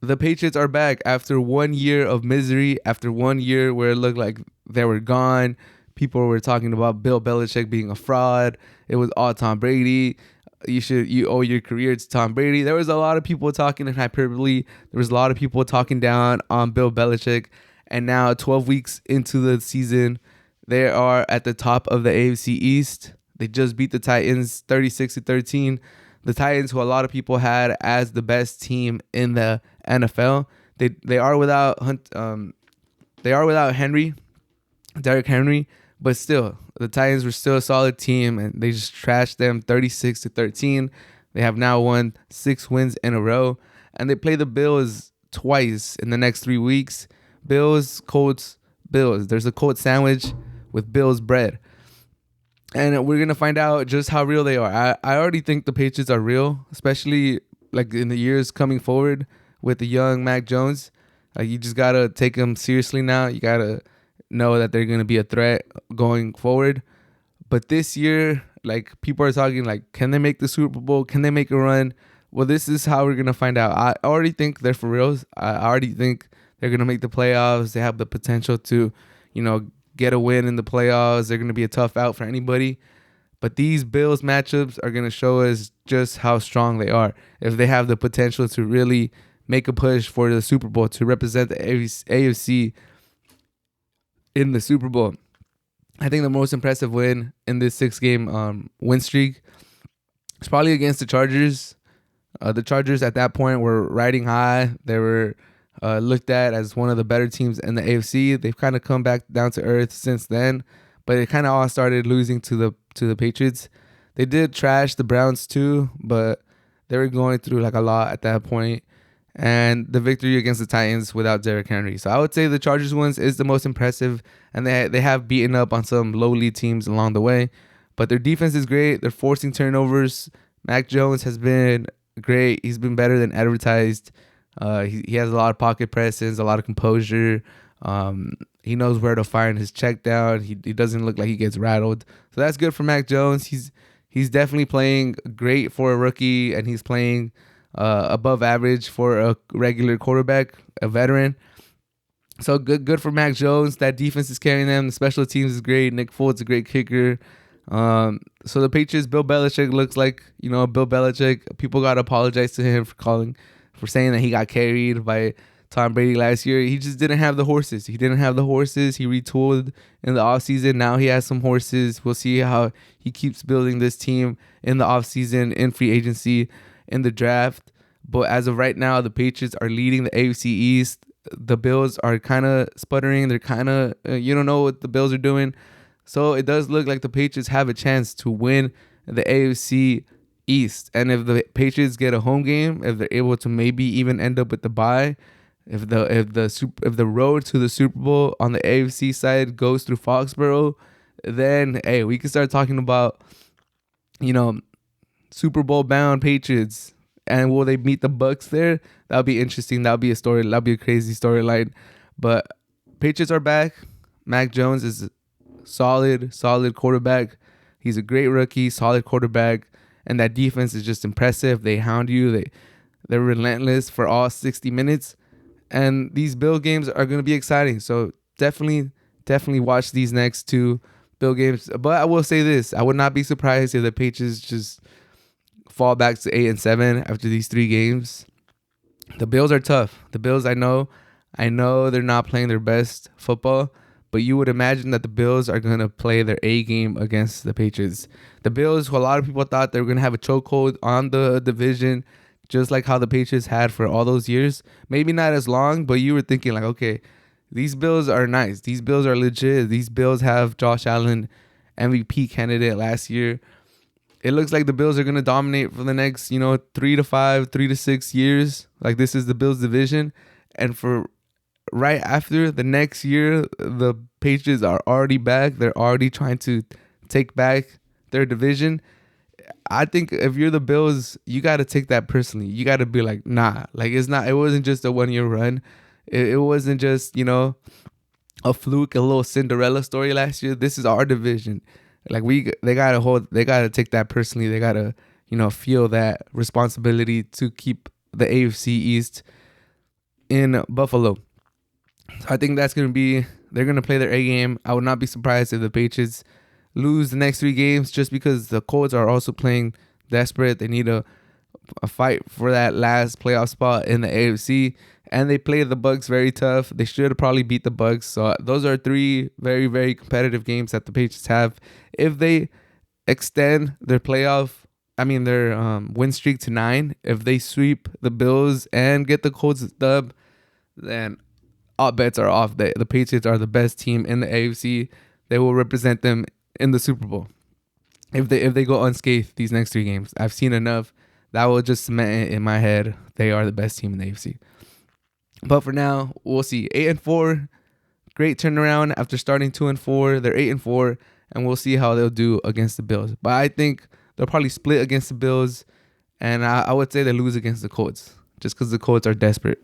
the Patriots are back after 1 year of misery, after 1 year where it looked like they were gone. People were talking about Bill Belichick being a fraud. It was all Tom Brady. You owe your career to Tom Brady. There was a lot of people talking in hyperbole. There was a lot of people talking down on Bill Belichick. And now 12 weeks into the season, they are at the top of the AFC East. They just beat the Titans 36-13. The Titans, who a lot of people had as the best team in the NFL, they are without Henry, Derrick Henry, but still the Titans were still a solid team, and they just trashed them 36-13. They have now won 6 wins in a row, and they play the Bills twice in the next 3 weeks. Bills, Colts, Bills. There's a Colts sandwich with Bills bread. And we're going to find out just how real they are. I already think the Patriots are real, especially like in the years coming forward with the young Mac Jones. You just got to take them seriously now. You got to know that they're going to be a threat going forward. But this year, like, people are talking like, can they make the Super Bowl? Can they make a run? Well, this is how we're going to find out. I already think they're for real. I already think they're going to make the playoffs. They have the potential to, get a win in the playoffs. They're going to be a tough out for anybody. But these Bills matchups are going to show us just how strong they are. If they have the potential to really make a push for the Super Bowl, to represent the AFC in the Super Bowl. I think the most impressive win in this 6-game win streak is probably against the Chargers. The Chargers at that point were riding high. They were looked at as one of the better teams in the AFC. They've kind of come back down to earth since then, but it kind of all started losing to the Patriots. They did trash the Browns too, but they were going through like a lot at that point. And the victory against the Titans without Derrick Henry. So I would say the Chargers ones is the most impressive, and they have beaten up on some lowly teams along the way. But their defense is great. They're forcing turnovers. Mac Jones has been great. He's been better than advertised. He has a lot of pocket presence, a lot of composure. He knows where to find his check down. He doesn't look like he gets rattled. So that's good for Mac Jones. He's definitely playing great for a rookie, and he's playing above average for a regular quarterback, a veteran. So good for Mac Jones. That defense is carrying them. The special teams is great. Nick Foles is a great kicker. So the Patriots, Bill Belichick looks like, Bill Belichick. People got to apologize to him for saying that he got carried by Tom Brady last year. He just didn't have the horses. He retooled in the offseason. Now he has some horses. We'll see how he keeps building this team in the offseason, in free agency, in the draft. But as of right now, the Patriots are leading the AFC East. The Bills are kind of sputtering. They're kind of, you don't know what the Bills are doing. So it does look like the Patriots have a chance to win the AFC East. And if the Patriots get a home game, if they're able to maybe even end up with the bye, if the road to the Super Bowl on the AFC side goes through Foxborough, then hey, we can start talking about, Super Bowl bound Patriots. And will they meet the Bucks there? That'll be interesting. That'll be a story. That'll be a crazy storyline. But Patriots are back. Mac Jones is a solid quarterback. He's a great rookie, solid quarterback. And that defense is just impressive. They hound you. They're relentless for all 60 minutes. And these Bill games are going to be exciting. So definitely watch these next 2 Bill games. But I will say this. I would not be surprised if the Patriots just fall back to 8-7 after these 3 games. The Bills are tough. The Bills, I know they're not playing their best football, but you would imagine that the Bills are going to play their A game against the Patriots. The Bills, who a lot of people thought they were going to have a chokehold on the division, just like how the Patriots had for all those years. Maybe not as long, but you were thinking like, okay, these Bills are nice. These Bills are legit. These Bills have Josh Allen, MVP candidate last year. It looks like the Bills are going to dominate for the next, 3 to 6 years. Like, this is the Bills division. And for right after the next year, the Patriots are already back. They're already trying to take back their division. I think if you're the Bills, you got to take that personally. You got to be like, nah, like it wasn't just a 1-year run. It wasn't just, a fluke, a little Cinderella story last year. This is our division. Like they gotta take that personally. They gotta, feel that responsibility to keep the AFC East in Buffalo. So I think they're going to play their A game. I would not be surprised if the Patriots lose the next 3 games just because the Colts are also playing desperate. They need a fight for that last playoff spot in the AFC, and they play the Bucs very tough. They should probably beat the Bucs. So those are 3 very, very competitive games that the Patriots have. If they extend their win streak to 9, if they sweep the Bills and get the Colts dub, then all bets are off. The Patriots are the best team in the AFC. They will represent them in the Super Bowl. If they go unscathed these next 3 games, I've seen enough. That will just cement it in my head. They are the best team in the AFC. But for now, we'll see. 8-4, great turnaround after starting 2-4. They're 8-4, and we'll see how they'll do against the Bills. But I think they'll probably split against the Bills, and I would say they lose against the Colts just because the Colts are desperate.